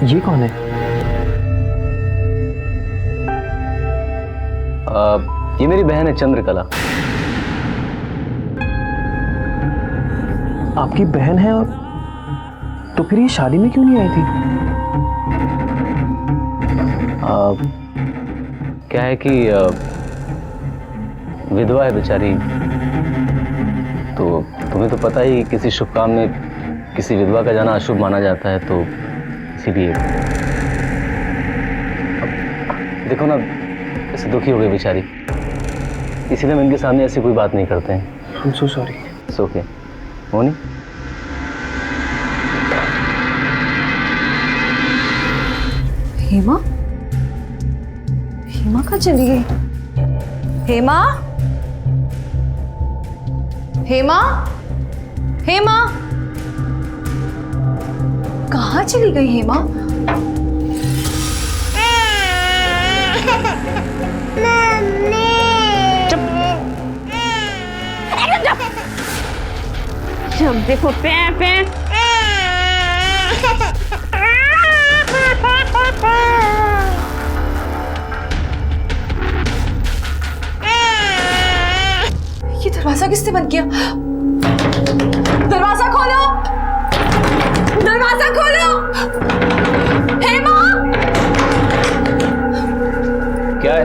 ये कौन है? ये मेरी बहन है चंद्रकला। आपकी बहन है? और तो फिर ये शादी में क्यों नहीं आई थी? क्या है कि विधवा है बेचारी, तो तुम्हें तो पता ही किसी शुभ काम में किसी विधवा का जाना अशुभ माना जाता है, तो इसीलिए देखो ना, ऐसे दुखी हो गई बेचारी, इसीलिए हम इनके सामने ऐसी कोई बात नहीं करते हैं। I'm so sorry. It's okay. Moni, Hema? Hema कहाँ चली गई? हेमा? हेमा? हेमा? कहाँ चली गई हेमा? जब देखो पे पे। ये दरवाजा किसने बंद किया? दरवाजा खोलो! दरवाजा खोलो! हेमा! क्या है?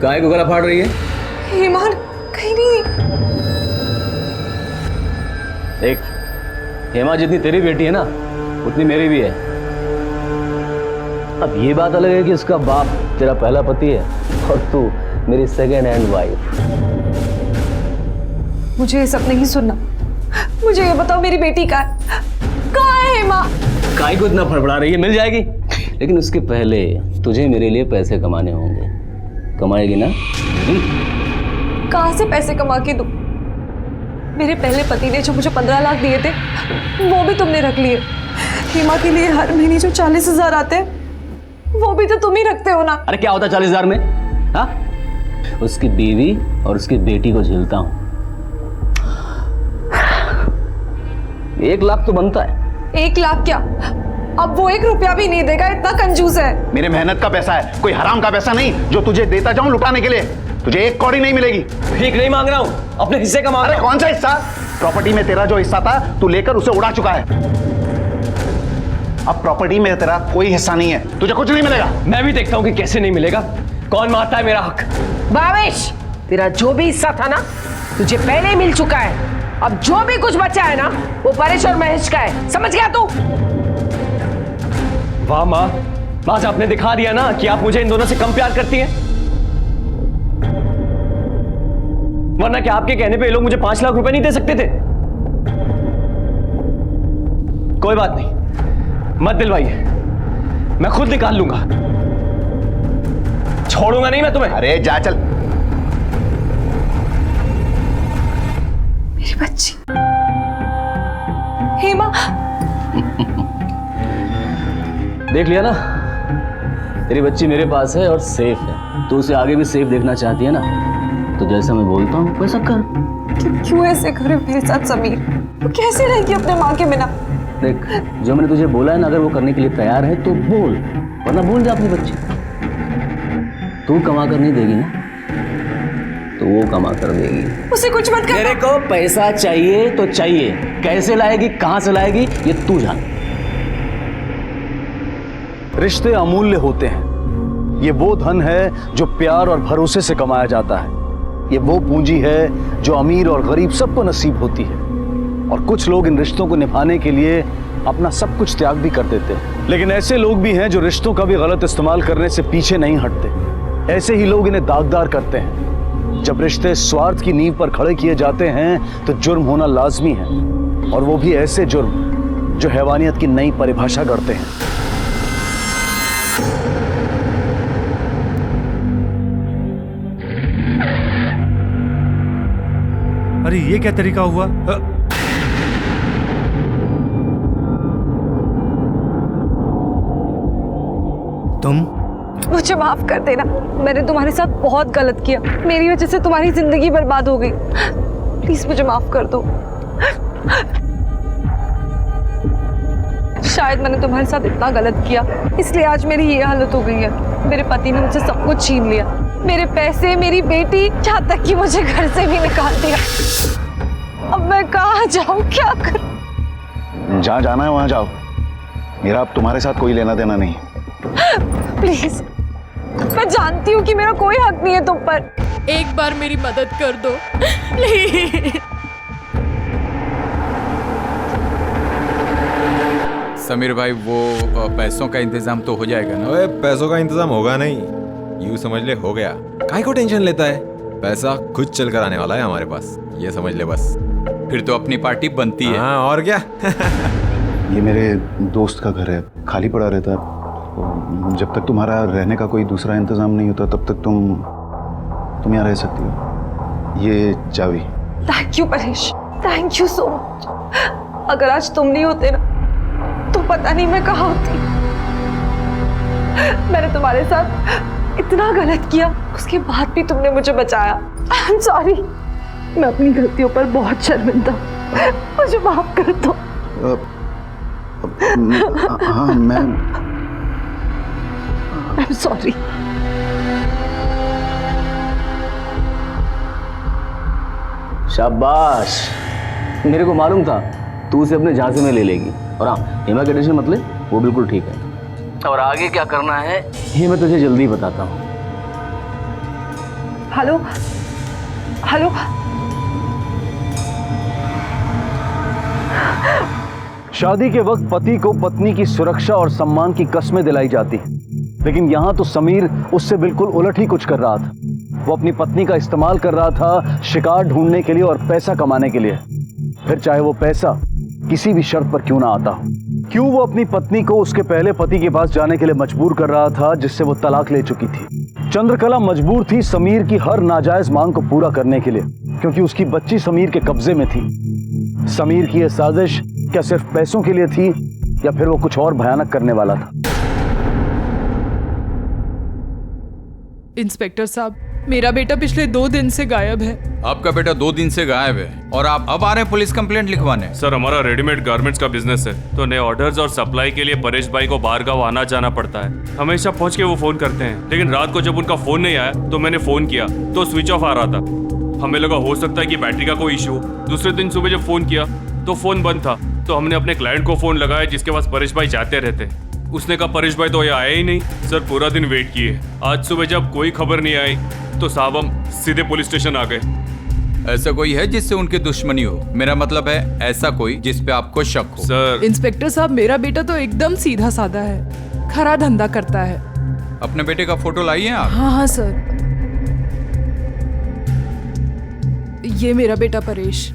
काय को गला फाड़ रही है? हेमा कहीं नहीं। देख, हेमा जितनी तेरी बेटी है ना, उतनी मेरी भी है। अब ये बात अलग है कि उसका बाप तेरा पहला पति है और तू मेरी सेकेंड हैंड वाइफ। मुझे ये सब नहीं सुनना। मुझे ये बताओ, मेरी बेटी कहाँ है हेमा? काय को इतना फड़फड़ा रही है? मिल जाएगी, लेकिन उसके पहले तुझे मेरे लिए पैसे कमाने होंगे। कमाएगी ना? कहाँ से पैसे कमा के दूं? मेरे पहले पति ने जो मुझे 15 लाख दिए थे, वो भी तुमने रख लिए। हेमा के लिए हर महीने जो 40,000 आते हैं, वो भी तो तुम ही रखते हो ना। अरे क्या होता 40,000 में? हाँ, उसकी बीवी और उसकी बेटी को झेलता हूँ। 1 लाख तो बनता है। 1 लाख क्या? अब वो 1 रुपया भी नहीं देगा, इतना कंजूस है। मेरे मेहनत का पैसा है, कोई हराम का पैसा नहीं जो तुझे देता जाऊं लुटाने के लिए। तुझे 1 कौड़ी नहीं मिलेगी। ठीक नहीं मांग रहा हूँ, अपने हिस्से का मांग रहा अरे हूँ। कौन सा हिस्सा? प्रॉपर्टी में तेरा जो हिस्सा था तू लेकर उसे उड़ा चुका है। अब प्रॉपर्टी में तेरा कोई हिस्सा नहीं है, तुझे कुछ नहीं मिलेगा। मैं भी देखता हूँ कि कैसे नहीं मिलेगा। कौन मारता है मेरा हक? भावेश, तेरा जो भी हिस्सा था ना, तुझे पहले ही मिल चुका है। अब जो भी कुछ बचा है ना, वो परेश और महेश का है। समझ गया तू? वाह माँ, आज आपने दिखा दिया ना कि आप मुझे इन दोनों से कम प्यार करती हैं। वरना क्या आपके कहने पे ये लोग मुझे 5 लाख रुपए नहीं दे सकते थे? कोई बात नहीं, मत दिलवाइए, मैं खुद निकाल लूंगा। छोड़ूंगा नहीं मैं तुम्हें। अरे जा चल। मेरी बच्ची हेमा। देख लिया ना, तेरी बच्ची मेरे पास है और सेफ है। तो उसे आगे भी सेफ देखना चाहती है ना, तो जैसा मैं बोलता हूँ वैसा कर। क्यों ऐसे करे मेरे साथ समीर? वो कैसे रहेगी अपने माँ के बिना? देख, जो मैंने तुझे बोला है ना, अगर वो करने के लिए तैयार है तो बोल, वरना भूल जा अपनी बच्ची। तू कमा कर नहीं देगी ना, तो वो कमा कर देगी। उसे कुछ मत कर। मेरे को पैसा चाहिए तो चाहिए, कैसे लाएगी, कहां से लाएगी, ये तू जान। रिश्ते अमूल्य होते हैं। ये वो धन है जो प्यार और भरोसे से कमाया जाता है। ये वो पूंजी है जो अमीर और गरीब सबको नसीब होती है। और कुछ लोग इन रिश्तों को निभाने के लिए अपना सब कुछ त्याग भी कर देते हैं। लेकिन ऐसे लोग भी हैं जो रिश्तों का भी गलत इस्तेमाल करने से पीछे नहीं हटते। ऐसे ही लोग इन्हें दागदार करते हैं। जब रिश्ते स्वार्थ की नींव पर खड़े किए जाते हैं तो जुर्म होना लाजमी है, और वो भी ऐसे जुर्म जो हैवानियत की नई परिभाषा गढ़ते हैं। अरे ये क्या तरीका हुआ? तुम मुझे माफ कर देना, मैंने तुम्हारे साथ बहुत गलत किया। मेरी वजह से तुम्हारी जिंदगी बर्बाद हो गई। प्लीज मुझे माफ कर दो। शायद मैंने तुम्हारे साथ इतना गलत किया, इसलिए आज मेरी ये हालत हो गई है। मेरे पति ने मुझसे सब कुछ छीन लिया, मेरे पैसे, मेरी बेटी, यहाँ तक कि मुझे घर से भी निकाल दिया। अब मैं कहाँ जाऊँ, क्या करूँ? जहाँ जाना है वहां जाओ, मेरा अब तुम्हारे साथ कोई लेना देना नहीं। प्लीज, मैं जानती हूँ कि मेरा कोई हक नहीं है तुम पर। एक बार मेरी मदद कर दो प्लीज। समीर भाई, वो पैसों का इंतजाम तो हो जाएगा ना? ओए, पैसों का इंतजाम होगा नहीं, यूं समझ ले हो गया। काहे को टेंशन लेता है, पैसा खुद चल कर आने वाला है हमारे पास, ये समझ ले बस। फिर तो अपनी पार्टी बनती है। हाँ, और क्या। ये मेरे दोस्त का घर है, खाली पड़ा रहता है। तो जब तक तुम्हारा रहने का कोई दूसरा इंतजाम नहीं होता तब तक तुम यहाँ रह सकती हो। ये चाबी। Thank you Paresh, thank you so much. अगर आज तुम नहीं होते ना तो पता नहीं मैं कहाँ होती। मैंने तुम्हारे साथ इतना गलत किया, उसके बाद भी तुमने मुझे बचाया। आई एम सॉरी, मैं अपनी गलतियों पर बहुत शर्मिंदा हूँ, मुझे माफ कर दो। हाँ, मैं आई एम सॉरी। शाबाश, मेरे को मालूम था तू उसे अपने झांसे में ले लेगी। और हाँ, हेमा के टेंशन मत ले, वो बिल्कुल ठीक है। और आगे क्या करना है ये मैं तुझे जल्दी बताता हूँ। हेलो हेलो, शादी के वक्त पति को पत्नी की सुरक्षा और सम्मान की कस्में दिलाई जाती हैं, लेकिन यहाँ तो समीर उससे बिल्कुल उलट ही कुछ कर रहा था। वो अपनी पत्नी का इस्तेमाल कर रहा था शिकार ढूंढने के लिए और पैसा कमाने के लिए, फिर चाहे वो पैसा किसी भी शर्त पर क्यों ना आता हो। क्यों वो अपनी पत्नी को उसके पहले पति के पास जाने के लिए मजबूर कर रहा था जिससे वो तलाक ले चुकी थी। चंद्रकला मजबूर थी समीर की हर नाजायज मांग को पूरा करने के लिए, क्योंकि उसकी बच्ची समीर के कब्जे में थी। समीर की यह साजिश क्या सिर्फ पैसों के लिए थी या फिर वो कुछ और भयानक करने वाला था? इंस्पेक्टर साहब, मेरा बेटा पिछले 2 दिन से गायब है। आपका बेटा 2 दिन से गायब है और आप अब आ रहे हैं पुलिस कंप्लेंट लिखवाने? सर, हमारा रेडीमेड गारमेंट्स का बिजनेस है, तो नए ऑर्डर्स और सप्लाई के लिए परेश भाई को बाहर गाँव आना जाना पड़ता है। हमेशा पहुंच के वो फोन करते हैं, लेकिन रात को जब उनका फोन नहीं आया तो मैंने फोन किया तो स्विच ऑफ आ रहा था। हमें लगा हो सकता है कि बैटरी का कोई इशू हो। दूसरे दिन सुबह जब फोन किया तो फोन बंद था, तो हमने अपने क्लाइंट को फोन लगाया जिसके पास परेश भाई जाते रहते। उसने कहा परेश भाई तो ये आया ही नहीं। सर, पूरा दिन वेट किए, आज सुबह जब कोई खबर नहीं आई तो साहब हम सीधे पुलिस स्टेशन आ गए। ऐसा कोई है जिससे उनकी दुश्मनी हो? मेरा मतलब है ऐसा कोई जिस पे आपको शक हो? सर, इंस्पेक्टर साहब, मेरा बेटा तो एकदम सीधा साधा है, खरा धंधा करता है। अपने बेटे का फोटो लाइए आप। हाँ हाँ सर, ये मेरा बेटा परेश।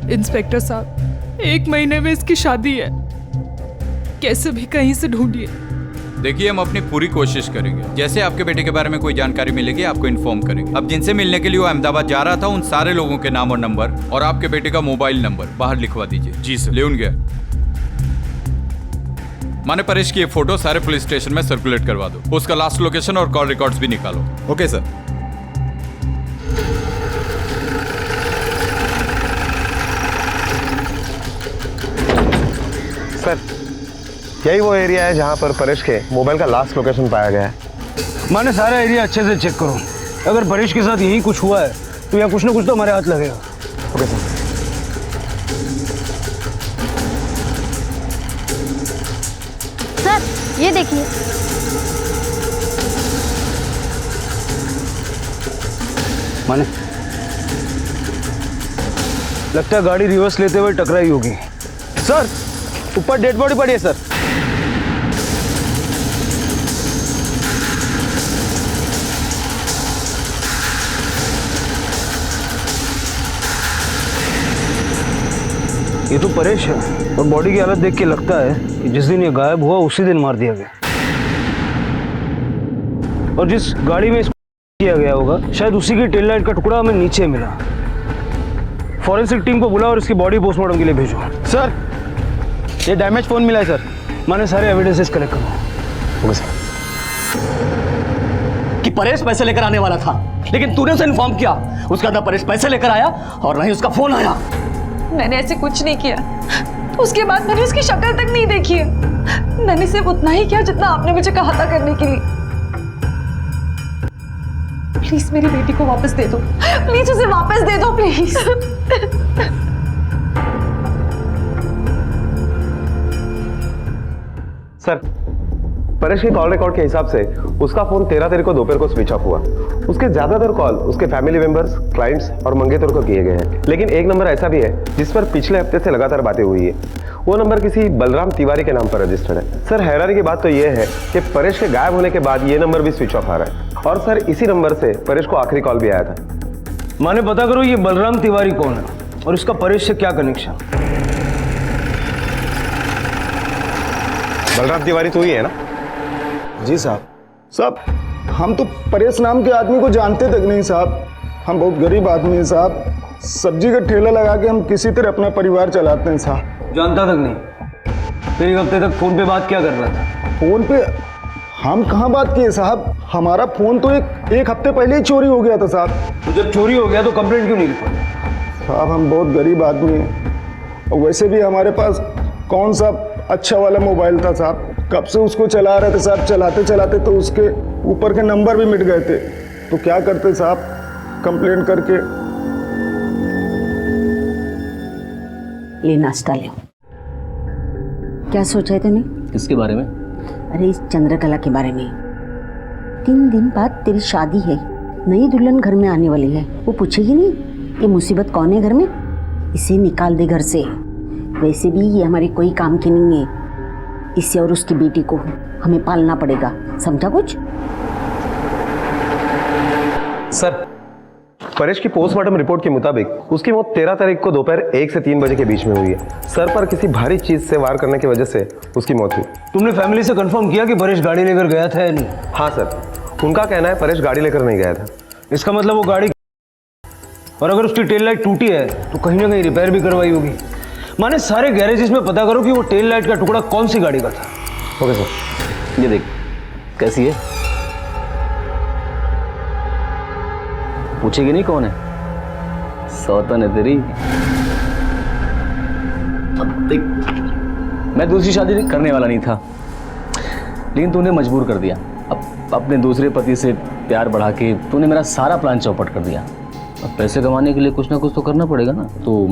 इंस्पेक्टर साहब, 1 महीने में इसकी शादी है, कैसे भी कहीं से ढूंढिए। देखिए, हम अपनी पूरी कोशिश करेंगे। जैसे आपके बेटे के बारे में कोई जानकारी मिलेगी आपको इन्फॉर्म करेंगे। अब जिनसे मिलने के लिए वो अहमदाबाद जा रहा था उन सारे लोगों के नाम और नंबर और आपके बेटे का मोबाइल नंबर बाहर लिखवा दीजिए। जी सर। ले गया। माने परेश की ये फोटो सारे पुलिस स्टेशन में सर्कुलेट करवा दो। उसका लास्ट लोकेशन और कॉल रिकॉर्ड्स भी निकालो। Okay sir. सर, यही वो एरिया है जहाँ पर परेश के मोबाइल का लास्ट लोकेशन पाया गया है। मैंने सारा एरिया अच्छे से चेक करो, अगर परेश के साथ यही कुछ हुआ है तो यहाँ कुछ ना कुछ तो हमारे हाथ लगेगा। Okay sir. सर, ये देखिए। माने लगता है गाड़ी रिवर्स लेते हुए टकराई होगी। सर, ऊपर डेड बॉडी पड़ी है सर। ये तो परेश है और बॉडी की हालत देख के लगता है कि जिस दिन ये गायब हुआ उसी दिन मार दिया गया। और जिस गाड़ी में इसको किया गया होगा शायद उसी की टेल लाइट का टुकड़ा हमें नीचे मिला। फॉरेंसिक टीम को बुलाओ और इसकी बॉडी पोस्टमार्टम के लिए भेजो। सर, ये डैमेज फोन मिला है सर। मैंने सारे एविडेंसेस कलेक्ट करो। Okay sir. कि परेश पैसे लेकर आने वाला था, लेकिन तूने उसे इन्फॉर्म किया। उसका ना परेश पैसे लेकर आया और ना ही उसका फोन आया। मैंने ऐसे कुछ नहीं किया, तो उसके बाद मैंने उसकी शक्ल तक नहीं देखी है। मैंने सिर्फ उतना ही किया जितना आपने मुझे कहा था करने के लिए। प्लीज मेरी बेटी को वापस दे दो, प्लीज उसे वापस दे दो प्लीज। सर, परेश की कॉल रिकॉर्ड के हिसाब से उसका फोन 13 तारीख को दोपहर को स्विच ऑफ हुआ। उसके ज्यादातर कॉल उसके फैमिली मेंबर्स, क्लाइंट्स और मंगेतर को किए गए हैं, लेकिन एक नंबर ऐसा भी है जिस पर पिछले हफ्ते से लगातार बातें हुई है। वो नंबर किसी बलराम तिवारी के नाम पर रजिस्टर्ड है। सर, हैरानी की बात तो यह है कि परेश के गायब होने के बाद ये नंबर भी स्विच ऑफ आ रहा है, और सर इसी नंबर से परेश को आखिरी कॉल भी आया था। माने पता करो ये बलराम तिवारी कौन है और इसका परेश से क्या कनेक्शन। बलराम तिवारी तो ही है ना? जी साहब, हम तो परेश नाम के आदमी को जानते तक नहीं साहब। हम बहुत गरीब आदमी हैं साहब। सब्जी का ठेला लगा के हम किसी तरह अपना परिवार चलाते हैं साहब। जानता तक नहीं? फिर एक हफ्ते तक फोन पे बात क्या कर रहा था? फोन पे हम कहाँ बात किए साहब? हमारा फोन तो एक हफ्ते पहले ही चोरी हो गया था साहब। तो जब चोरी हो गया तो कंप्लेंट क्यों नहीं लिखवाई? साहब, हम बहुत गरीब आदमी हैं, और वैसे भी हमारे पास कौन सा अच्छा वाला मोबाइल था साहब। कब से उसको चला रहे थे साहब, चलाते चलाते तो उसके ऊपर के नंबर भी मिट गए थे। तो क्या करते साहब, कंप्लेंट करके। ले नाश्ता ले। क्या सोचा है तूने? किसके बारे में? अरे इस चंद्रकला के बारे में। 3 दिन बाद तेरी शादी है, नई दुल्हन घर में आने वाली है। वो पूछेगी नहीं ये मुसीबत कौन है घर में, इसे निकाल दे घर से। वैसे भी ये हमारे कोई काम की नहीं है। इसे और उसकी बेटी को हमें पालना पड़ेगा, समझा कुछ? सर, परेश की पोस्टमार्टम रिपोर्ट के मुताबिक उसकी मौत 13 तारीख को दोपहर 1 से 3 बजे के बीच में हुई है। सर पर किसी भारी चीज से वार करने की वजह से उसकी मौत हुई। तुमने फैमिली से कंफर्म किया कि परेश गाड़ी लेकर गया था या नहीं? हाँ सर, उनका कहना है परेश गाड़ी लेकर नहीं गया था। इसका मतलब वो गाड़ी, और अगर उसकी टेल लाइट टूटी है तो कहीं ना कहीं रिपेयर भी करवाई होगी। माने सारे गैरेजेस में पता करो कि वो टेल लाइट का टुकड़ा कौन सी गाड़ी का था। Okay sir. ये देख कैसी है, पूछेगी नहीं कौन है? सौतन है तेरी। अब देख, मैं दूसरी शादी करने वाला नहीं था, लेकिन तूने मजबूर कर दिया। अब अपने दूसरे पति से प्यार बढ़ा के तूने मेरा सारा प्लान चौपट कर दिया। अब पैसे कमाने के लिए कुछ ना कुछ तो करना पड़ेगा ना। तो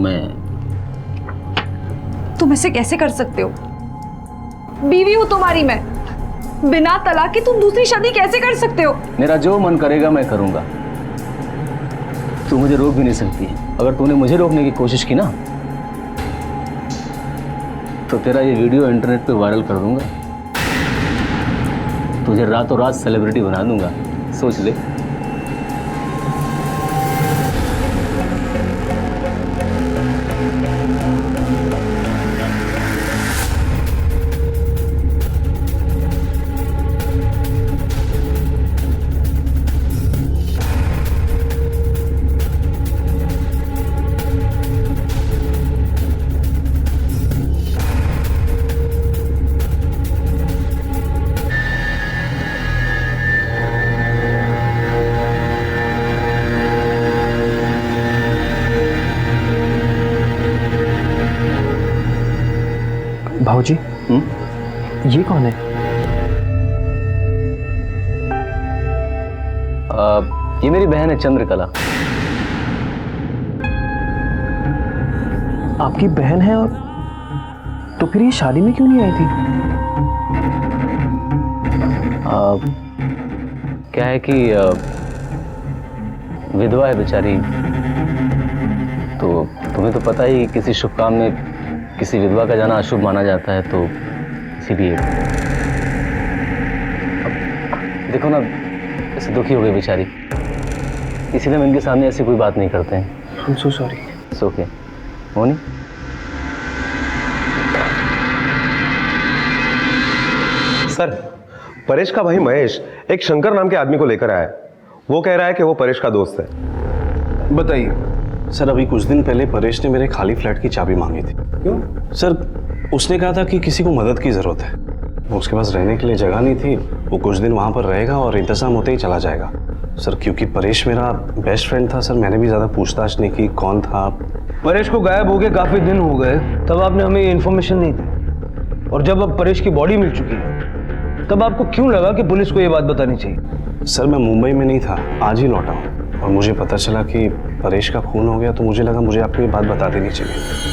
तुम ऐसे कैसे कर सकते हो? बीवी हूं तुम्हारी मैं, बिना तलाक के तुम दूसरी शादी कैसे कर सकते हो? मेरा जो मन करेगा मैं करूंगा, तू मुझे रोक भी नहीं सकती है। अगर तूने मुझे रोकने की कोशिश की ना तो तेरा ये वीडियो इंटरनेट पे वायरल कर दूंगा, तुझे रातों रात सेलिब्रिटी बना दूंगा, सोच ले। भाऊजी, ये कौन है? ये मेरी बहन है चंद्रकला। आपकी बहन है? और तो फिर ये शादी में क्यों नहीं आई थी? क्या है कि विधवा है बेचारी, तो तुम्हें तो पता ही किसी शुभ काम में किसी विधवा का जाना अशुभ माना जाता है, तो इसीलिए देखो ना ऐसे दुखी हो गई बेचारी, इसीलिए हम इनके सामने ऐसी कोई बात नहीं करते हैं। I'm so sorry. It's okay. Moni, sir, Paresh का भाई महेश एक शंकर नाम के आदमी को लेकर आया है। वो कह रहा है कि वो परेश का दोस्त है। बताइए सर। अभी कुछ दिन पहले परेश ने मेरे खाली फ्लैट की चाबी मांगी थी। क्यों? सर, उसने कहा था कि किसी को मदद की ज़रूरत है। उसके पास रहने के लिए जगह नहीं थी, वो कुछ दिन वहाँ पर रहेगा और इंतज़ाम होते ही चला जाएगा। सर, क्योंकि परेश मेरा बेस्ट फ्रेंड था सर, मैंने भी ज़्यादा पूछताछ नहीं की कौन था। परेश को गायब हो गए काफी दिन हो गए, तब आपने हमें ये इन्फॉर्मेशन नहीं दी। और जब अब परेश की बॉडी मिल चुकी है, तब आपको क्यों लगा कि पुलिस को ये बात बतानी चाहिए? सर मैं मुंबई में नहीं था, आज ही लौटा हूँ और मुझे पता चला कि परेश का खून हो गया, तो मुझे लगा मुझे आपको ये बात बता देनी चाहिए।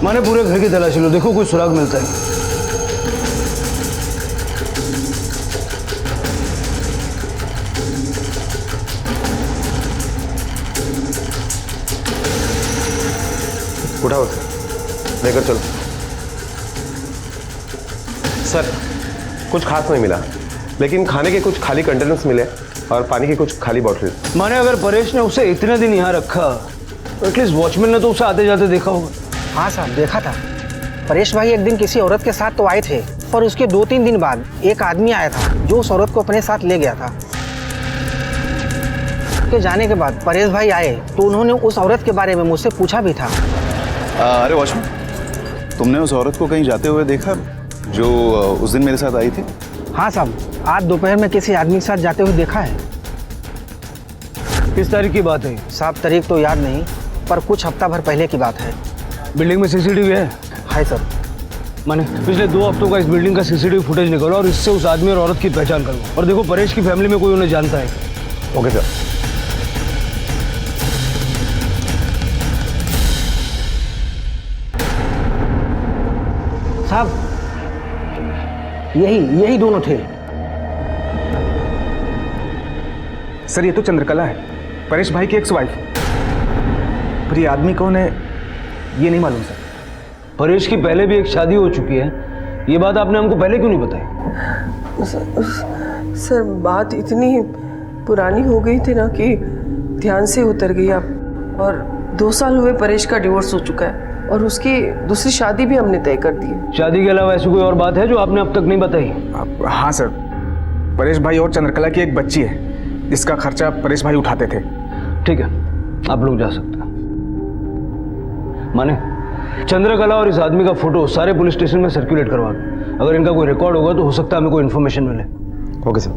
माने पूरे घर की तलाशी लो, देखो कोई सुराग मिलता है। उठाओ सर, लेकर चलो। सर कुछ खास नहीं मिला, लेकिन खाने के कुछ खाली कंटेनर्स मिले और पानी के कुछ खाली बॉटल। माने अगर परेश ने उसे इतने दिन यहाँ रखा, तो एटलीस्ट वॉचमैन ने तो उसे आते जाते देखा होगा। हाँ साहब, देखा था। परेश भाई एक दिन किसी औरत के साथ तो आए थे, पर उसके 2-3 दिन बाद एक आदमी आया था जो उस औरत को अपने साथ ले गया था। उसके जाने के बाद परेश भाई आए तो उन्होंने उस औरत के बारे में मुझसे पूछा भी था। अरे वॉचमैन, तुमने उस औरत को कहीं जाते हुए देखा जो उस दिन मेरे साथ आई थी? हाँ साहब, आज दोपहर में किसी आदमी के साथ जाते हुए देखा है। किस तारीख की बात है? साहब तारीख तो याद नहीं, पर कुछ हफ्ता भर पहले की बात है। बिल्डिंग में सीसीटीवी है? है सर। माने पिछले 2 हफ्तों का इस बिल्डिंग का सीसीटीवी फुटेज निकालो और इससे उस आदमी और औरत की पहचान करो। और देखो परेश की फैमिली में कोई उन्हें जानता है। Okay sir. साहब यही दोनों थे। सर ये तो चंद्रकला है, परेश भाई की एक्स वाइफ। पर ये आदमी कौन है ये नहीं मालूम सर। परेश की पहले भी एक शादी हो चुकी है, ये बात आपने हमको पहले क्यों नहीं बताई? सर बात इतनी पुरानी हो गई थी ना कि ध्यान से उतर गई आप। और 2 साल हुए परेश का डिवोर्स हो चुका है और उसकी दूसरी शादी भी हमने तय कर दी है। शादी के अलावा ऐसी कोई और बात है जो आपने अब तक नहीं बताई? हाँ सर, परेश भाई और चंद्रकला की एक बच्ची है जिसका खर्चा परेश भाई उठाते थे। ठीक है, आप लोग जा सकते हैं। माने चंद्रकला और इस आदमी का फोटो सारे पुलिस स्टेशन में सर्कुलेट करवा दो। अगर इनका कोई रिकॉर्ड होगा तो हो सकता है हमें कोई इन्फॉर्मेशन मिले। Okay sir.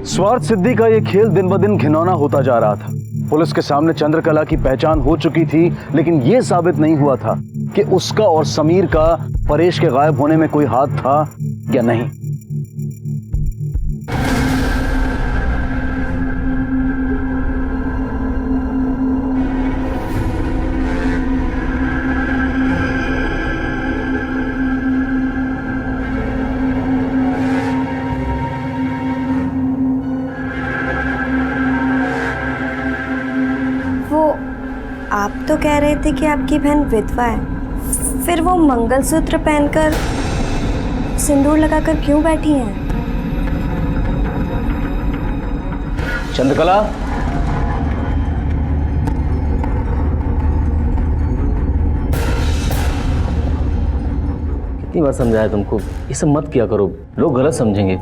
स्वार्थ सिद्धि का ये खेल दिन ब दिन घिनौना होता जा रहा था। पुलिस के सामने चंद्रकला की पहचान हो चुकी थी, लेकिन यह साबित नहीं हुआ था कि उसका और समीर का परेश के गायब होने में कोई हाथ था या नहीं। आप तो कह रहे थे कि आपकी बहन विधवा है, फिर वो मंगलसूत्र पहनकर सिंदूर लगाकर क्यों बैठी हैं? चंद्रकला, कितनी बार समझाया तुमको, ये सब मत किया करो, लोग गलत समझेंगे।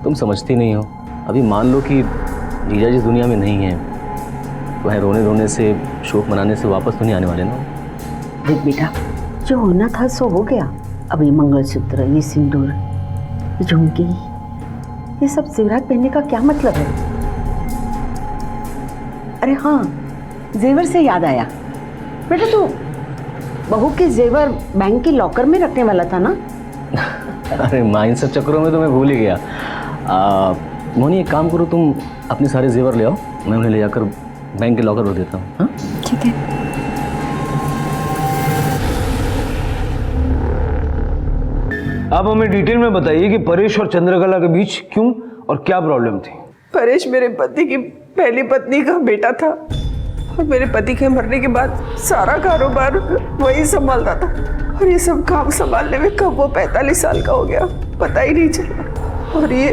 तुम समझती नहीं हो। अभी मान लो कि जीजा जिस दुनिया में नहीं है, वह रोने रोने से, शोक मनाने से वापस तो नहीं आने वाले ना। देख बेटा, जो होना था सो हो गया। अब ये मंगलसूत्र, ये सिंदूर, ये झुमकी, ये सब जेवरात पहनने का क्या मतलब है? अरे हाँ, जेवर से याद आया बेटा, तू बहू के जेवर बैंक के लॉकर में रखने वाला था ना? अरे माँ, इन सब चक्करों में तो मैं भूल ही गया। मोनी, एक काम करो, तुम अपने सारे जेवर ले आओ, मैं उन्हें ले जाकर बैंक के लॉकर में देता हूँ। हाँ ठीक है। आप हमें डिटेल में बताइए कि परेश और चंद्रकला के बीच क्यों और क्या प्रॉब्लम थी? परेश मेरे पति की पहली पत्नी का बेटा था और मेरे पति के मरने के बाद सारा कारोबार वही संभालता था। और ये सब काम संभालने में कब वो 45 साल का हो गया पता ही नहीं चला। और ये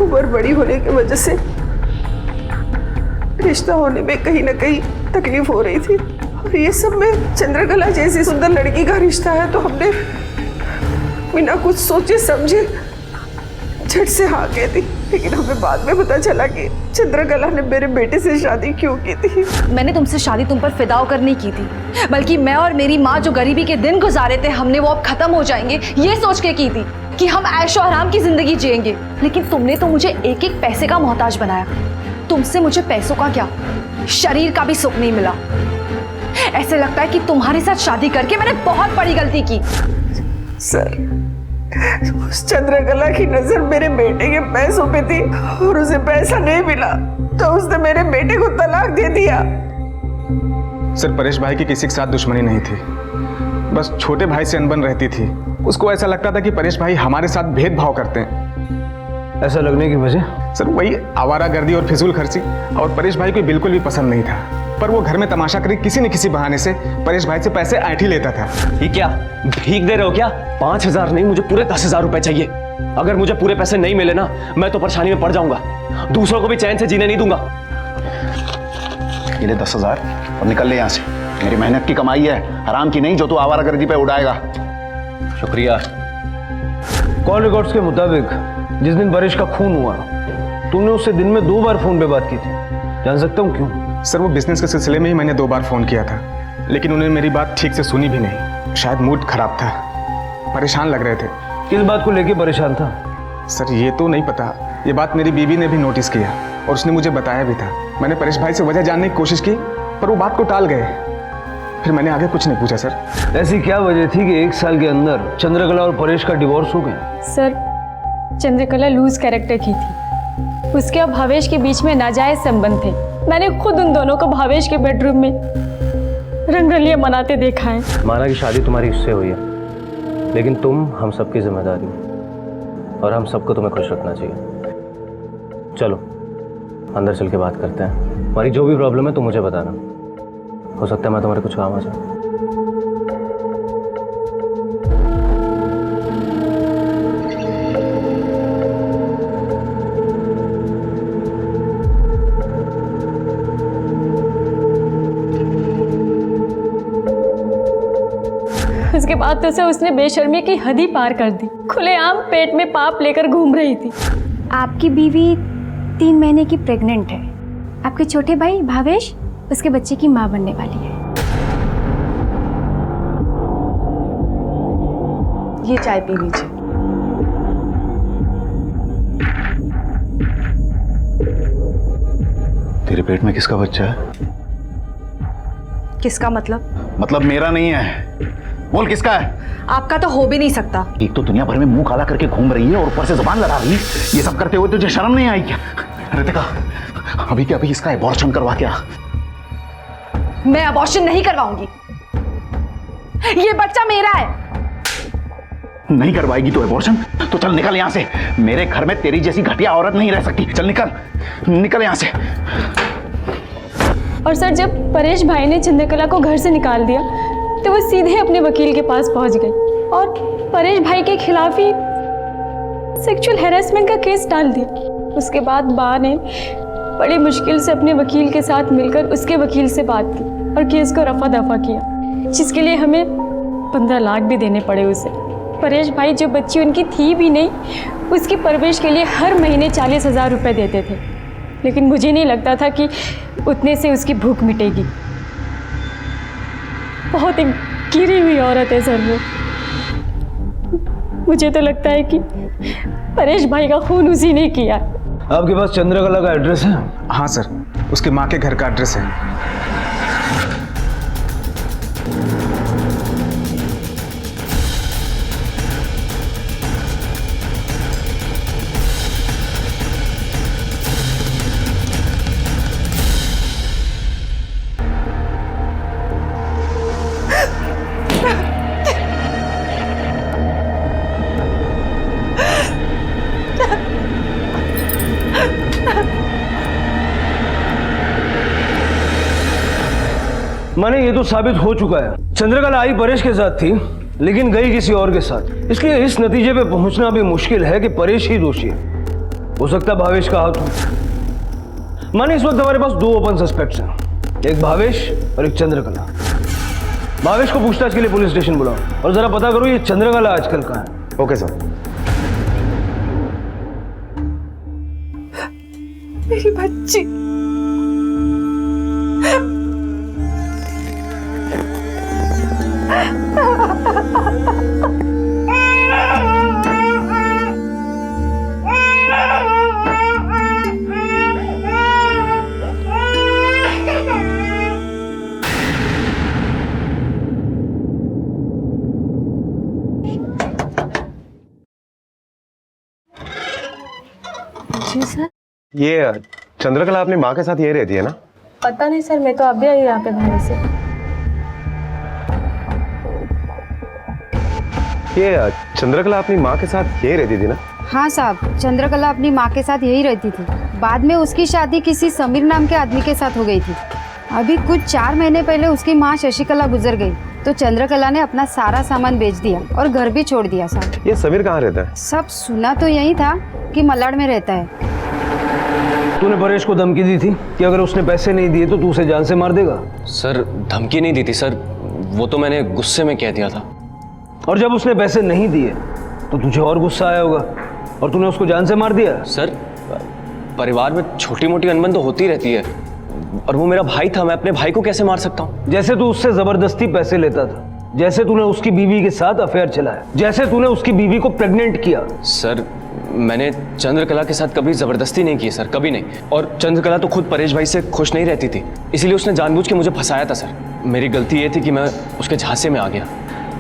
उम्र बड़ी होने की वजह से रिश्ता होने में कहीं ना कहीं तकलीफ हो रही थी। और ये सब में चंद्रकला जैसी सुंदर लड़की का रिश्ता है, तो हमने बिना कुछ सोचे समझे झट से हाँ कह दी, लेकिन हमें बाद में पता चला कि चंद्रकला ने मेरे बेटे से शादी क्यों की थी। मैंने तुमसे शादी तुम पर फिदा होकर नहीं की थी, बल्कि मैं और मेरी माँ जो गरीबी के दिन गुजारे थे हमने वो अब खत्म हो जाएंगे ये सोच के की थी कि हम ऐशो आराम की जिंदगी जिएंगे। लेकिन तुमने तो मुझे एक एक पैसे का मोहताज बनाया। तुमसे मुझे पैसों का क्या, शरीर का भी सुख नहीं मिला। ऐसे लगता है कि तुम्हारे साथ शादी करके मैंने बहुत बड़ी गलती की। सर, उस चंद्रकला की नजर मेरे बेटे के पैसों पे थी और उसे पैसा नहीं मिला तो उसने मेरे बेटे को तलाक दे दिया। सर, परेश भाई की किसी के साथ दुश्मनी नहीं थी, बस छोटे भाई से अनबन रहती थी। उसको ऐसा लगता था कि परेश भाई हमारे साथ भेदभाव करते हैं। ऐसा लगने की वजह? सर, वही आवारागर्दी और फिजूल खर्ची, और परेश भाई को बिल्कुल भी पसंद नहीं था। पर वो घर में तमाशा करके किसी न किसी बहाने से परेश भाई से पैसे ऐंठ ही लेता था। ये क्या भीख दे रहे हो क्या? 5,000 नहीं, मुझे पूरे 10,000 रुपए चाहिए। अगर मुझे पूरे पैसे नहीं मिले ना, मैं तो परेशानी में पड़ जाऊंगा, दूसरों को भी चैन से जीने नहीं दूंगा। ये ले 10,000 और निकल ले यहाँ से। मेरी मेहनत की कमाई है, हराम की नहीं जो तू आवारागर्दी पे उड़ाएगा। शुक्रिया। कॉल रिकॉर्ड्स के मुताबिक जिस दिन परेश का खून हुआ तुमने उससे दिन में 2 बार फोन पे बात की थी। जान सकता हूँ क्यों? सर, वो बिजनेस के सिलसिले में ही मैंने 2 बार फोन किया था, लेकिन उन्होंने मेरी बात ठीक से सुनी भी नहीं। शायद मूड खराब था, परेशान लग रहे थे। किस बात को लेके परेशान था? सर, ये तो नहीं पता। ये बात मेरी बीवी ने भी नोटिस किया और उसने मुझे बताया भी था। मैंने परेश भाई से वजह जानने की कोशिश की पर वो बात को टाल गए। फिर मैंने आगे कुछ नहीं पूछा। सर, ऐसी क्या वजह थी कि 1 साल के अंदर चंद्रकला और परेश का डिवोर्स हो गया? सर, चंद्रकला लूज कैरेक्टर की थी, उसके और भावेश के बीच में नाजायज संबंध थे। मैंने खुद उन दोनों को भावेश के बेडरूम में रंगरलियां मनाते देखा है। माना कि शादी तुम्हारी उससे हुई है, लेकिन तुम हम सबकी जिम्मेदारी हो और हम सबको तुम्हें खुश रखना चाहिए। चलो अंदर चल के बात करते हैं। हमारी जो भी प्रॉब्लम है तुम मुझे बताना, हो सकता है मैं तुम्हारे कुछ काम आ जाऊँ। उसके बाद तो सर उसने बेशर्मी की हद ही पार कर दी। खुलेआम पेट में पाप लेकर घूम रही थी। आपकी बीवी 3 महीने की प्रेग्नेंट है। आपके छोटे भाई भावेश उसके बच्चे की माँ बनने वाली है। ये चाय पी लीजिए। तेरे पेट में किसका बच्चा है? किसका मतलब? मतलब मेरा नहीं है। बोल किसका है? आपका तो हो भी नहीं सकता। एक तो दुनिया भर में मुंह काला करके घूम रही है और ऊपर से जुबान लड़ा रही है। ये सब करते हुए तुझे शर्म नहीं आई क्या? रितिका, अभी के अभी इसका एबॉर्शन करवा क्या? मैं अबॉर्शन नहीं करवाऊंगी। ये बच्चा मेरा है। नहीं करवाएगी तो एबॉर्शन? तो चल निकल यहाँ से। मेरे घर में तेरी जैसी घटिया औरत नहीं रह सकती। चल निकल, निकल यहाँ से। और सर, जब परेश भाई ने चंद्रकला को घर से निकाल दिया तो वो सीधे अपने वकील के पास पहुंच गई और परेश भाई के खिलाफ ही सेक्सुअल हैरेसमेंट का केस डाल दिया। उसके बाद बा ने बड़ी मुश्किल से अपने वकील के साथ मिलकर उसके वकील से बात की और केस को रफा दफा किया, जिसके लिए हमें 15 लाख भी देने पड़े उसे। परेश भाई जो बच्ची उनकी थी भी नहीं, उसकी परवरिश के लिए हर महीने 40,000 रुपये देते थे, लेकिन मुझे नहीं लगता था कि उतने से उसकी भूख मिटेगी। बहुत ही गिरी हुई औरत है सर वो। मुझे तो लगता है कि परेश भाई का खून उसी ने किया। आपके पास चंद्रकला का एड्रेस है? हाँ सर, उसके माँ के घर का एड्रेस है। माने ये तो साबित हो चुका है चंद्रकला आई परेश के साथ थी लेकिन गई किसी और के साथ। इसलिए इस नतीजे पे पहुंचना भी मुश्किल है कि परेश ही दोषी है। हो सकता है भावेश का हाथ हो। माने इस वक्त हमारे पास 2 ओपन सस्पेक्ट्स हैं, एक भावेश और एक चंद्रकला। भावेश को पूछताछ के लिए पुलिस स्टेशन बुलाओ और जरा पता करो ये चंद्रकला आजकल कहाँ है। Okay sir. मेरी बच्ची। जी सर। ये चंद्रकला अपनी माँ के साथ यही रहती है ना? पता नहीं सर, मैं तो अभी आई यहाँ पे भाई से। ये चंद्रकला अपनी माँ के साथ यही रहती थी ना? हाँ साहब, चंद्रकला अपनी माँ के साथ यही रहती थी। बाद में उसकी शादी किसी समीर नाम के आदमी के साथ हो गई थी। अभी कुछ 4 महीने पहले उसकी माँ शशिकला गुजर गई तो चंद्रकला ने अपना सारा सामान बेच दिया और घर भी छोड़ दिया साहब। ये समीर कहाँ रहता है? सब सुना तो यही था कि मलाड में रहता है। तूने परेश को धमकी दी थी कि अगर उसने पैसे नहीं दिए तो तू उसे जान से मार देगा? सर धमकी नहीं दी थी सर, वो तो मैंने गुस्से में कह दिया था। और जब उसने पैसे नहीं दिए तो तुझे और गुस्सा आया होगा और तूने उसको जान से मार दिया? सर परिवार में छोटी मोटी अनबन तो होती रहती है और वो मेरा भाई था, मैं अपने भाई को कैसे मार सकता हूँ? जैसे तू उससे जबरदस्ती पैसे लेता था, जैसे तूने उसकी बीवी के साथ अफेयर चलाया, जैसे तूने उसकी बीवी को प्रेग्नेंट किया। सर मैंने चंद्रकला के साथ कभी जबरदस्ती नहीं की सर, कभी नहीं। और चंद्रकला तो खुद परेश भाई से खुश नहीं रहती थी, इसीलिए उसने जानबूझ के मुझे फंसाया था सर। मेरी गलती ये थी कि मैं उसके झांसे में आ गया।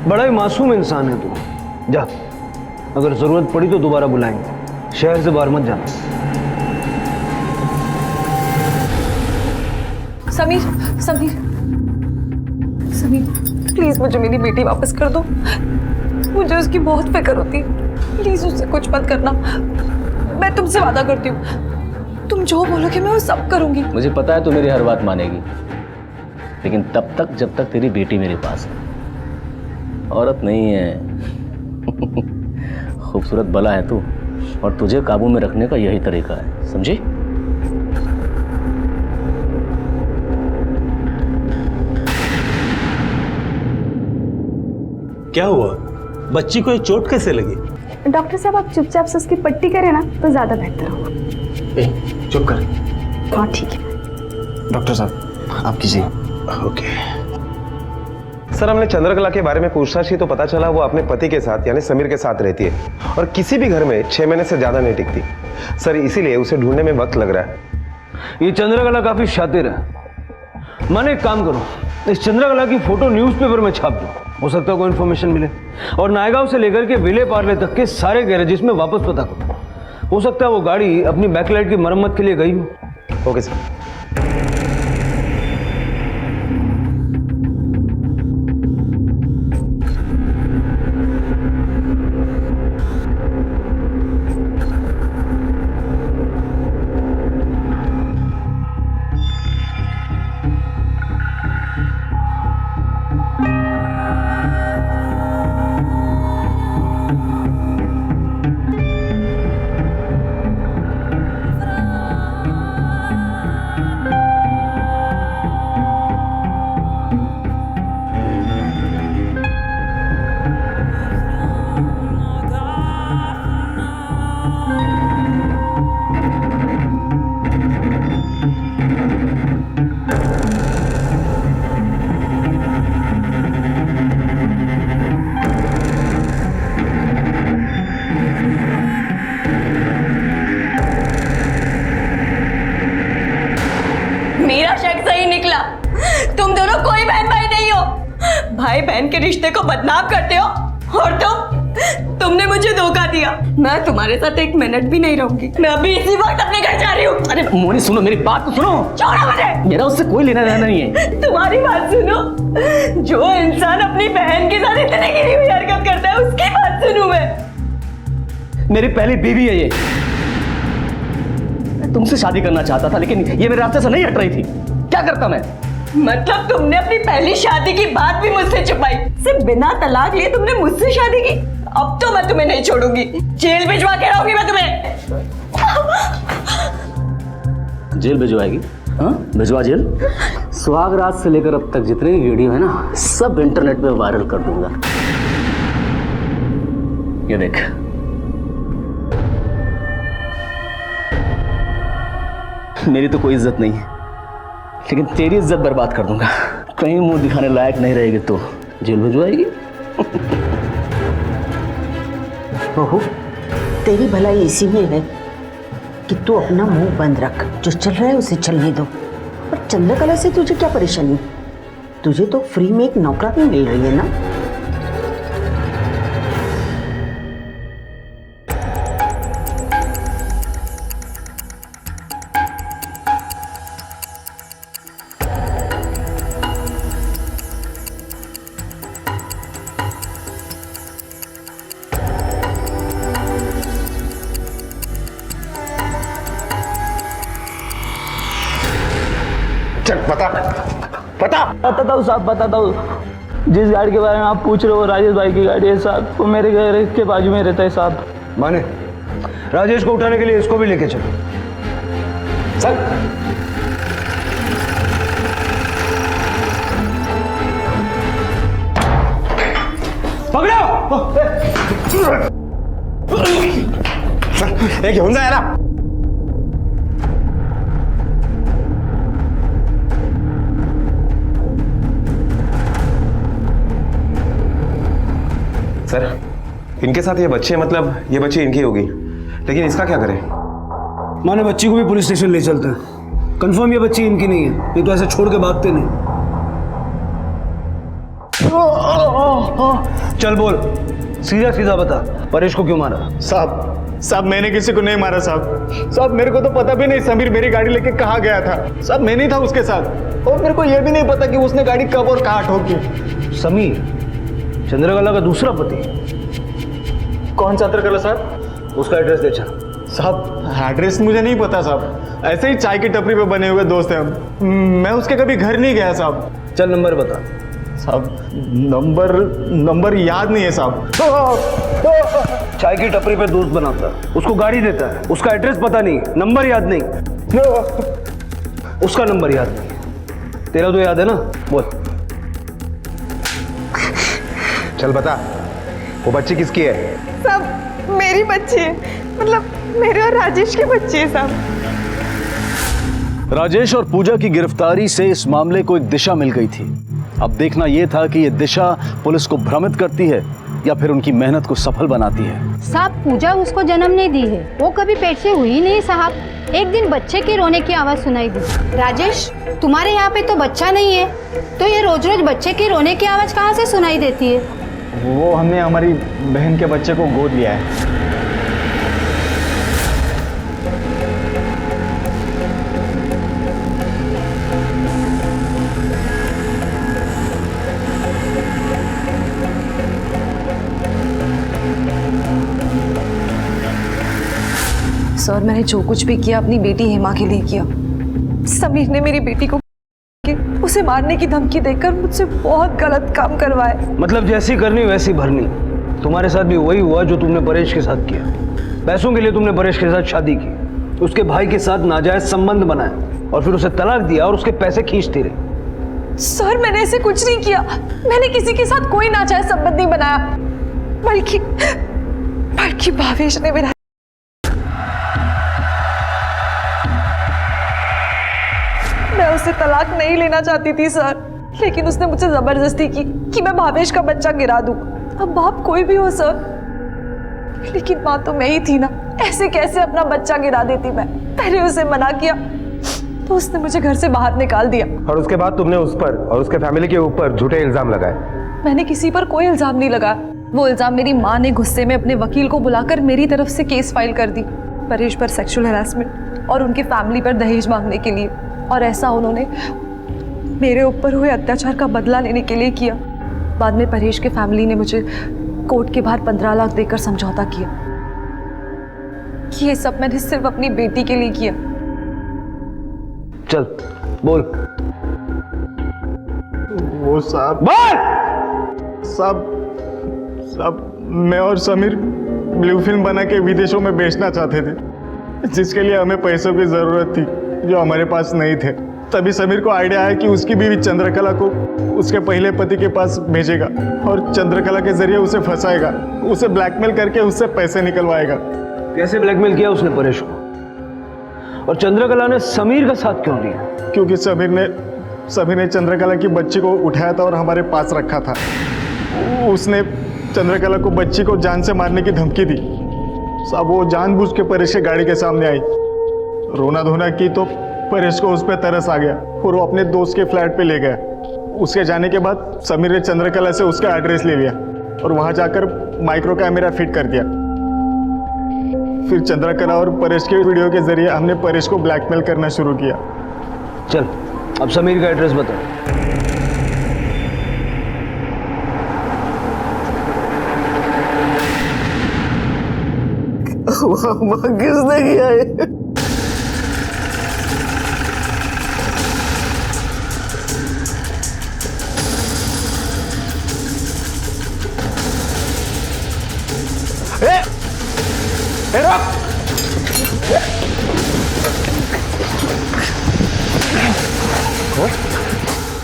बड़ा ही मासूम इंसान है तू। जा, अगर जरूरत पड़ी तो दोबारा बुलाएंगे, शहर से बाहर मत जाना। समीर, समीर, समीर, प्लीज मुझे मेरी बेटी वापस कर दो। मुझे उसकी बहुत फिक्र होती है। प्लीज उससे कुछ मत करना। मैं तुमसे वादा करती हूँ, तुम जो बोलोगे मैं वो सब करूंगी। मुझे पता है तू मेरी हर बात मानेगी, लेकिन तब तक जब तक तेरी बेटी मेरे पास है। औरत नहीं है, खूबसूरत बला है तू, और तुझे काबू में रखने का यही तरीका है, समझी? क्या हुआ? बच्ची को ये चोट कैसे लगी? डॉक्टर साहब आप चुपचाप से उसकी पट्टी करें ना तो ज़्यादा बेहतर होगा। चुप कर। हाँ ठीक है। डॉक्टर साहब आप कीजिए। ओके सर, हमने चंद्रकला के बारे में पूछताछ की तो पता चला वो अपने पति के साथ यानी समीर के साथ रहती है और किसी भी घर में 6 महीने से ज्यादा नहीं टिकती। सर इसीलिए उसे ढूंढने में वक्त लग रहा है। ये चंद्रकला काफी शातिर है। माने एक काम करो, इस चंद्रकला की फोटो न्यूज़पेपर में छाप दो, हो सकता है कोई इन्फॉर्मेशन मिले। और नायगांव से लेकर के विले पार्ले तक के सारे गैरेजेस में वापस पता करो, हो सकता है वो गाड़ी अपनी बैकलाइट की मरम्मत के लिए गई हो। Okay sir. मेरा शक सही निकला, तुम दोनों कोई बहन भाई नहीं हो। भाई बहन के रिश्ते को बदनाम करते हो और तुमने मुझे धोखा दिया। मैं तुम्हारे साथ 1 मिनट भी नहीं रहूंगी। मैं अभी इसी वक्त अपने घर जा रही हूँ। अरे मोनी सुनो, मेरी बात तो सुनो। छोड़ो मुझे। मेरा उससे कोई लेना देना नहीं है। तुम्हारी बात सुनो। जो इंसान अपनी बहन के साथ इतनी गिरी हुई हरकत करता है उसकी बात सुनूं मैं? मेरी पहली बीवी है ये। मैं तुमसे शादी करना चाहता था लेकिन ये मेरे रास्ते से नहीं हट रही थी। क्या करता मैं? मतलब तुमने अपनी पहली शादी की बात भी मुझसे छुपाई, सिर्फ बिना तलाक लिए तुमने मुझसे शादी की। अब तो मैं तुम्हें नहीं छोड़ूंगी, जेल भिजवा के रहूंगी मैं तुम्हें। जेल भिजवाएगी? हाँ भिजवा जेल। सुहागरात से लेकर अब तक जितने भी वीडियो है ना सब इंटरनेट पे वायरल कर दूंगा। ये देख, 。 . 。 . 。 . 。 . 。 . . 。 . . . . . . . 。 . 。 . 。 . 。 . 。 . 。 . 。 . 。 . 。 . 。 . 。 . 。 . 。 . 。 . 。 . 。 . 。 . 。 . 。 . 。मेरी तो कोई इज्जत नहीं है, लेकिन तेरी इज्जत बर्बाद कर दूंगा। कहीं मुंह दिखाने लायक नहीं रहेगी तो जेल भिजवाएगी। बहू, तेरी भलाई इसी में है कि तू अपना मुंह बंद रख, जो चल रहा है उसे चलने दो। और चंद्रकला से तुझे क्या परेशानी? तुझे तो फ्री में एक नौकरानी मिल रही है ना। बताता हूँ साहब, बताता हूँ। जिस गाड़ी के बारे में आप पूछ रहे हो राजेश भाई की गाड़ी है साहब, वो मेरे घर के बाजू में रहता है साहब। माने राजेश को उठाने के लिए इसको भी लेके चलो। चल। पकड़ो। घेऊन जा याला। सर, इनके साथ ये बच्चे, मतलब ये बच्ची इनकी होगी, लेकिन इसका क्या करें? माने बच्ची को भी पुलिस स्टेशन ले चलते हैं। कंफर्म ये बच्ची इनकी नहीं है, ये तो ऐसे छोड़ के भागते नहीं। चल बोल, सीधा सीधा बता, परेश को क्यों मारा? साहब मैंने किसी को नहीं मारा साहब। मेरे को तो पता भी नहीं समीर मेरी गाड़ी लेके कहाँ गया था। साहब मैं नहीं था उसके साथ, और मेरे को यह भी नहीं पता कि उसने गाड़ी कब और कहाँ ठोकी। समीर चंद्रकला का दूसरा पति। कौन चंद्रकला साहब? उसका एड्रेस दे। साहब एड्रेस मुझे नहीं पता साहब, ऐसे ही चाय की टपरी पे बने हुए दोस्त हैं हम। मैं उसके कभी घर नहीं गया साहब। चल नंबर बता। साहब नंबर याद नहीं है साहब। चाय की टपरी पे दोस्त बनाता है, उसको गाड़ी देता है, उसका एड्रेस पता नहीं, नंबर याद नहीं, उसका नंबर याद नहीं, तेरा तो याद है ना? बोल। चल बता, वो बच्ची किसकी है? सब मेरी बच्ची है, मतलब मेरे और राजेश की बच्ची है साहब। राजेश और पूजा की गिरफ्तारी से इस मामले को एक दिशा मिल गई थी। अब देखना यह था कि यह दिशा पुलिस को भ्रमित करती है या फिर उनकी मेहनत को सफल बनाती है। साहब पूजा उसको जन्म नहीं दी है, वो कभी पेट से हुई नहीं साहब। एक दिन बच्चे के रोने की आवाज सुनाई दी। राजेश तुम्हारे यहाँ पे तो बच्चा नहीं है, तो ये रोज रोज बच्चे के रोने की आवाज कहाँ से सुनाई देती है? वो हमने हमारी बहन के बच्चे को गोद लिया है। सर मैंने जो कुछ भी किया अपनी बेटी हेमा के लिए किया। समीर ने मेरी बेटी को उसे मारने की धमकी देकर मुझसे बहुत गलत काम करवाए। मतलब जैसी करनी वैसी भरनी। तुम्हारे साथ भी वही हुआ जो तुमने परेश के साथ किया। पैसों के लिए तुमने परेश के साथ शादी की, उसके भाई के साथ नाजायज संबंध बनाए और फिर उसे तलाक दिया और उसके पैसे खींचती रही। सर मैंने ऐसे कुछ नहीं किया, मैंने किसी के साथ कोई नाजायज संबंध नहीं बनाया, बल्कि भावेश ने मेरा। मैं उससे तलाक नहीं लेना चाहती थी सर, लेकिन उसने मुझसे जबरदस्ती की कि मैं भावेश का बच्चा गिरा दूं। अब बाप कोई भी हो सर, लेकिन माँ तो मैं ही थी ना, ऐसे कैसे अपना बच्चा गिरा देती मैं? पहले उसे मना किया तो उसने मुझे घर से बाहर निकाल दिया, और उसके बाद तुमने उस पर और उसके फैमिली के ऊपर झूठे इल्जाम लगाए। मैंने किसी पर कोई इल्जाम नहीं लगाया। वो इल्जाम मेरी माँ ने गुस्से में अपने वकील को बुलाकर मेरी तरफ से केस फाइल कर दी, परेश पर सेक्सुअल हैरेसमेंट और उनकी फैमिली पर दहेज मांगने के लिए। और ऐसा उन्होंने मेरे ऊपर हुए अत्याचार का बदला लेने के लिए किया। बाद में परेश के फैमिली ने मुझे कोर्ट के बाहर 15 लाख देकर समझौता किया कि ये सब मैंने सिर्फ अपनी बेटी के लिए किया। चल बोल। वो साहब मैं और समीर ब्लू फिल्म बना के विदेशों में बेचना चाहते थे, जिसके लिए हमें पैसों की जरूरत थी जो हमारे पास नहीं थे। तभी समीर को आइडिया आया कि उसकी बीवी चंद्रकला को उसके पहले पति के पास भेजेगा और चंद्रकला के जरिए उसे फंसाएगा, उसे ब्लैकमेल करके उससे पैसे निकलवाएगा। कैसे ब्लैकमेल किया उसने परेश को? और चंद्रकला ने समीर का साथ क्यों दिया? क्योंकि समीर ने चंद्रकला की बच्ची को उठाया था और हमारे पास रखा था। उसने चंद्रकला को बच्ची को जान से मारने की धमकी दी। साहब वो जानबूझ के परेश के गाड़ी के सामने आई, रोना धोना की तो परेश को उस पर तरस आ गया और वो अपने दोस्त के फ्लैट पे ले गया। उसके जाने के बाद समीर ने चंद्रकला से उसका एड्रेस ले लिया और वहां जाकर माइक्रो कैमरा फिट कर दिया। फिर चंद्रकला और परेश के वीडियो के जरिए हमने परेश को ब्लैकमेल करना शुरू किया। चल अब समीर का एड्रेस बता। किसने किया है?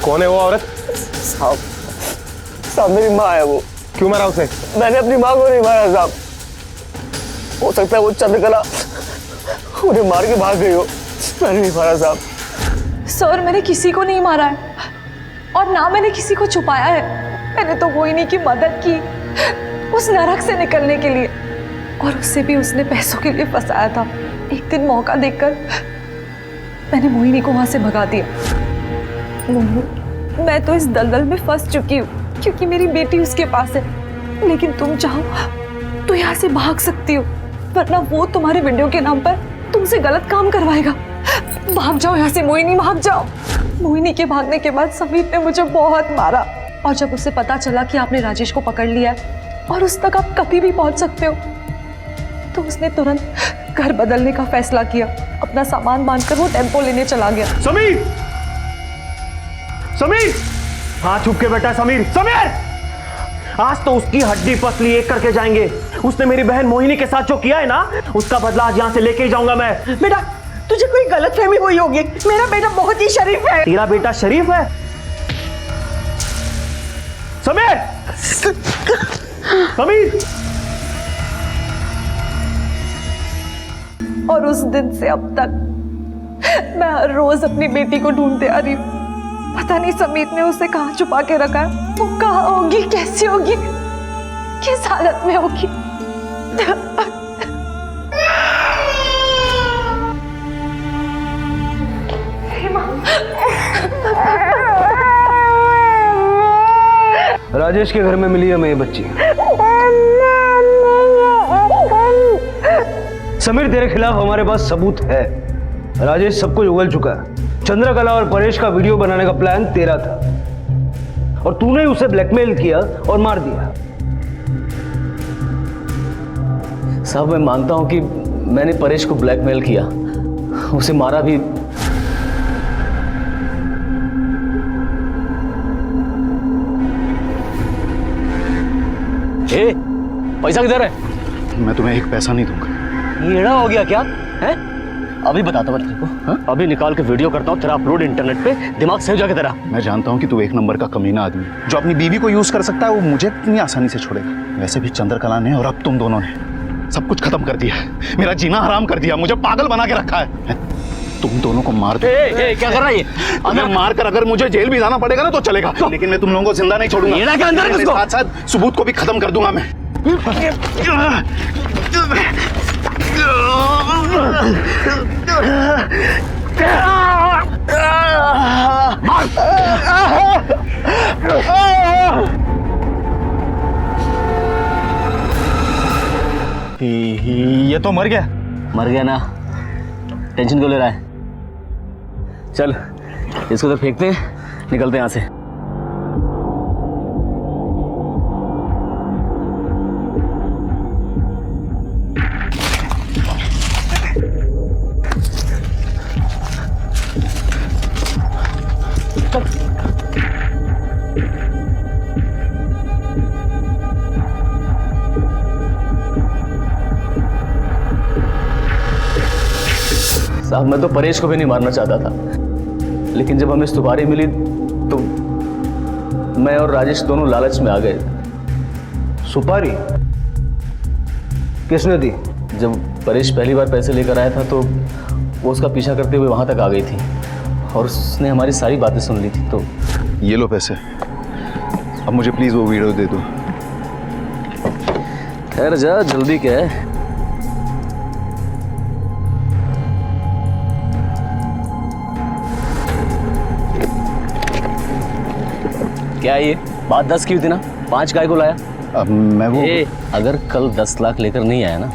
कौन है वो औरत? साहब मेरी माँ है वो। क्यों मारा उसे? मैंने अपनी माँ को नहीं मारा साहब। हो सकता है वो चंद्रकला उन्हें मार के भाग गई हो। मैंने नहीं मारा साहब। सर मैंने किसी को नहीं मारा है और ना मैंने किसी को छुपाया है। मैंने तो मोहिनी की मदद की उस नरक से निकलने के लिए, और उससे भी उसने पैसों के लिए फंसाया था। एक दिन मौका देखकर मैंने मोहिनी को वहां से भगा दिया। मैं तो इस दलदल में फंस चुकी हूँ क्योंकि मेरी बेटी उसके पास है, लेकिन तुम चाहो तो यहाँ से भाग सकती हो, वरना वो तुम्हारे वीडियो के नाम पर तुमसे गलत काम करवाएगा। भाग जाओ यहाँ से मोहिनी, भाग जाओ। मोहिनी के भागने के बाद समीर ने मुझे बहुत मारा, और जब उसे पता चला कि आपने राजेश को पकड़ लिया है और उस तक आप कभी भी पहुंच सकते हो, तो उसने तुरंत घर बदलने का फैसला किया। अपना सामान बांधकर वो टेम्पो लेने चला गया। समीर! समीर! हाँ चुप के बैठा समीर। समीर! आज तो उसकी हड्डी पसली एक करके जाएंगे। उसने मेरी बहन मोहिनी के साथ जो किया है ना, उसका बदला आज यहाँ से लेके ही जाऊंगा मैं। बेटा तुझे कोई गलतफहमी हुई होगी। मेरा बेटा बहुत ही शरीफ है। तेरा बेटा शरीफ है? समीर! समीर! और उस दिन से अब तक मैं हर रोज अपनी बेटी को ढूंढते आ रही हूँ। पता नहीं समीर ने उसे कहाँ छुपा के रखा है। वो कहाँ होगी, कैसी होगी, किस हालत में होगी। राजेश के घर में मिली हमें ये बच्ची। समीर तेरे खिलाफ हमारे पास सबूत है। राजेश सब कुछ उगल चुका है। चंद्रकला और परेश का वीडियो बनाने का प्लान तेरा था और तूने उसे ब्लैकमेल किया और मार दिया। साहब मैं मानता हूं कि मैंने परेश को ब्लैकमेल किया, उसे मारा भी। ए, पैसा किधर है? मैं तुम्हें एक पैसा नहीं दूंगा। येड़ा हो गया क्या है? अभी बताता हूँ तेरे को। हाँ? अभी निकाल के वीडियो करता हूँ तेरा अपलोड इंटरनेट पे। दिमाग सही जाके तेरा। मैं जानता हूँ कि तू एक नंबर का कमीना आदमी जो अपनी बीवी को यूज कर सकता है, वो मुझे इतनी आसानी से छोड़ेगा। वैसे भी चंद्रकला ने और अब तुम दोनों ने सब कुछ खत्म कर दिया है। मेरा जीना हराम कर दिया, मुझे पागल बना के रखा है। तुम दोनों को मार दो। क्या कर रहा है ये? अगर मार कर अगर मुझे जेल भी जाना पड़ेगा ना तो चलेगा, लेकिन मैं तुम लोगों को जिंदा नहीं छोड़ूंगा। साथ साथ सबूत को भी खत्म कर दूंगा मैं। ये तो मर गया। मर गया ना, टेंशन क्यों ले रहा है? चल इसको तो फेंकते हैं, निकलते हैं यहाँ से। साहब मैं तो परेश को भी नहीं मारना चाहता था, लेकिन जब हमें सुपारी मिली तो मैं और राजेश दोनों लालच में आ गए। सुपारी किसने दी? जब परेश पहली बार पैसे लेकर आया था तो वो उसका पीछा करते हुए वहाँ तक आ गई थी और उसने हमारी सारी बातें सुन ली थी। तो ये लो पैसे, अब मुझे प्लीज़ वो वीडियो दे दो। ठहर जा, जल्दी क्या है? क्या ये बात 10 की हुई थी ना, 5 काय को लाया? अब मैं वो अगर कल 10 लाख लेकर नहीं आया ना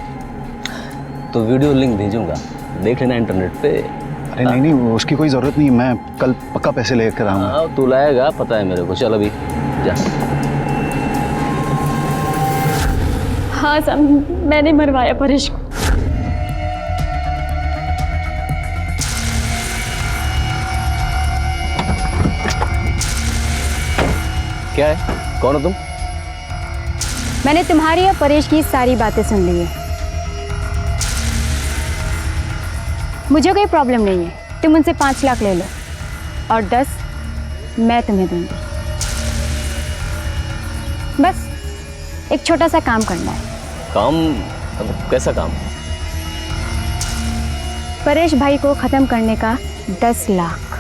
तो वीडियो लिंक भेजूंगा, देख लेना इंटरनेट पे। अरे नहीं नहीं, उसकी कोई ज़रूरत नहीं, मैं कल पक्का पैसे लेकर आऊँगा। तू लाएगा पता है मेरे को। चल अभी जा। हाँ सर, मैंने मरवाया परेश को। क्या है, कौन हो तुम? मैंने तुम्हारी और परेश की सारी बातें सुन ली है। मुझे कोई प्रॉब्लम नहीं है, तुम उनसे 5 लाख ले लो और 10 मैं तुम्हें दूंगी। बस एक छोटा सा काम करना है। काम? कैसा काम? परेश भाई को खत्म करने का 10 लाख।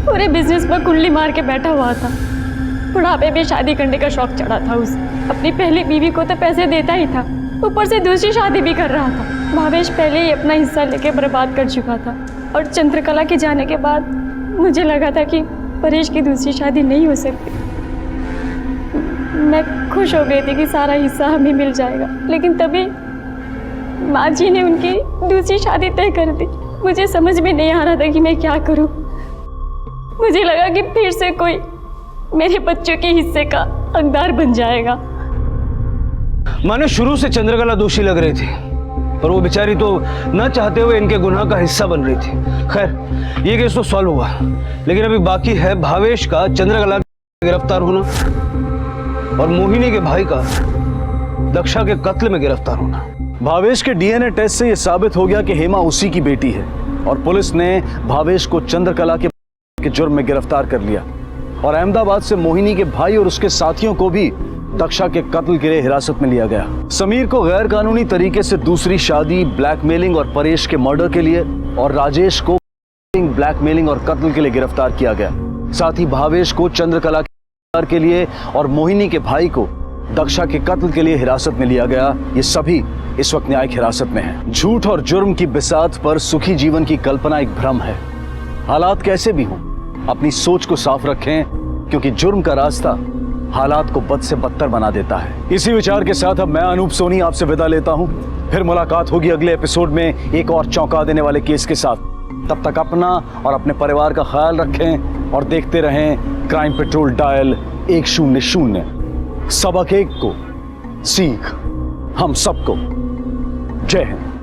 पूरे बिजनेस पर कुंडली मार के बैठा हुआ था, बुढ़ापे में शादी करने का शौक चढ़ा था उसे। अपनी पहली बीवी को तो पैसे देता ही था, ऊपर से दूसरी शादी भी कर रहा था। भावेश पहले ही अपना हिस्सा लेके बर्बाद कर चुका था और चंद्रकला के जाने के बाद मुझे लगा था कि परेश की दूसरी शादी नहीं हो सकती। मैं खुश हो गई थी कि सारा हिस्सा हमें मिल जाएगा, लेकिन तभी माँ जी ने उनकी दूसरी शादी तय कर दी। मुझे समझ में नहीं आ रहा था कि मैं क्या करूं। मुझे लगा कि फिर से कोई मेरे बच्चों के हिस्से का हकदार बन जाएगा। माने शुरू से चंद्रकला दोषी लग रही थी, पर वो बेचारी तो न चाहते हुए इनके गुनाह का हिस्सा बन रही थी। खैर ये केस तो सॉल्व हुआ, लेकिन अभी बाकी है भावेश का चंद्रकला गिरफ्तार होना और मोहिनी के भाई का दक्षा के कत्ल में गिरफ्तार होना। भावेश के डीएनए टेस्ट से यह साबित हो गया कि हेमा उसी की बेटी है और पुलिस ने भावेश को चंद्रकला के जुर्म में गिरफ्तार कर लिया और अहमदाबाद से मोहिनी के भाई और उसके साथियों को भी दक्षा के कत्ल के लिए हिरासत में लिया गया। समीर को गैर कानूनी तरीके से दूसरी शादी, ब्लैकमेलिंग और परेश के मर्डर के लिए और राजेश को ब्लैकमेलिंग और कत्ल के लिए गिरफ्तार किया गया। साथ ही भावेश को चंद्रकला के लिए और मोहिनी के भाई को दक्षा के कत्ल के लिए हिरासत में लिया गया। ये सभी इस वक्त न्यायिक हिरासत में हैं। झूठ और जुर्म की बिसात पर सुखी जीवन की कल्पना एक भ्रम है। हालात कैसे भी हों, अपनी सोच को साफ रखें, क्योंकि जुर्म का रास्ता हालात को बद से बदतर बना देता है। इसी विचार के साथ अब मैं अनूप सोनी आपसे विदा लेता हूं। फिर मुलाकात होगी अगले एपिसोड में एक और चौंका देने वाले केस के साथ। तब तक अपना और अपने परिवार का ख्याल रखें और देखते रहें क्राइम पेट्रोल डायल 100। सबक एक को सीख हम सबको। जय हिंद।